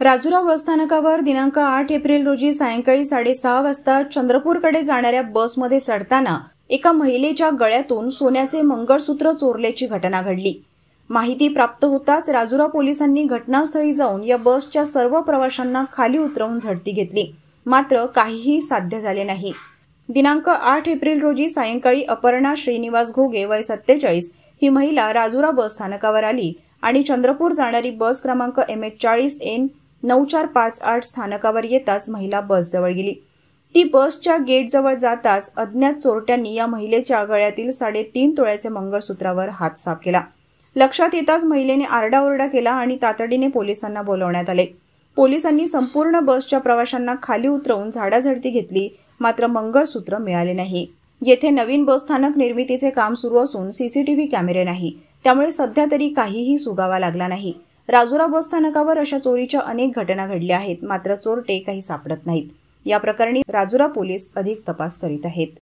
राजुरा बसस्थानकावर दिनांक 8 एप्रिल रोजी सायंकाळी 6:30 वाजता चंद्रपूरकडे जाणाऱ्या बसमध्ये चढताना एका महिलेच्या गळ्यातून सोन्याचे मंगळसूत्र चोरल्याची घटना घडली। माहिती प्राप्त होताच राजुरा पोलिसांनी घटनास्थळी जाऊन या बसच्या सर्व प्रवाशांना खाली उतरवून झडती घेतली, मात्र काहीही साध्य झाले नाही। दिनांक 8 एप्रिल रोजी सायंकाळी अपर्णा श्रीनिवास घोगे वय 47 ही महिला राजुरा बसस्थानकावर आली आणि चंद्रपूर जाणारी बस क्रमांक MH40N 9458 स्थानकावर येताच महिला बसजवळ गेली। ती बसच्या गेटजवळ जाताच अज्ञात चोरट्यांनी या महिलेच्या गळ्यातील 3.5 तोळ्याचे मंगळसूत्रावर हात साफ केला। लक्षात येताच महिलेने आरडाओरडा केला आणि तातडीने पोलिसांना बोलावण्यात आले। पोलिसांनी संपूर्ण बसच्या प्रवाशांना खाली उतरवून झाडाझडती घेतली, मात्र मंगळसूत्र मिळाले नाही। येथे नवीन बसस्थानक निर्मितीचे काम सुरू असून सीसीटीव्ही कॅमेरे नाही, त्यामुळे सध्या तरी काहीही सुगावा लागला नाही। राजुरा बसस्थानकावर अशा चोरीच्या अनेक घटना घडल्या आहेत, मात्र चोरटे काही सापडत नाहीत। या प्रकरणी राजुरा पोलीस अधिक तपास करीत आहेत।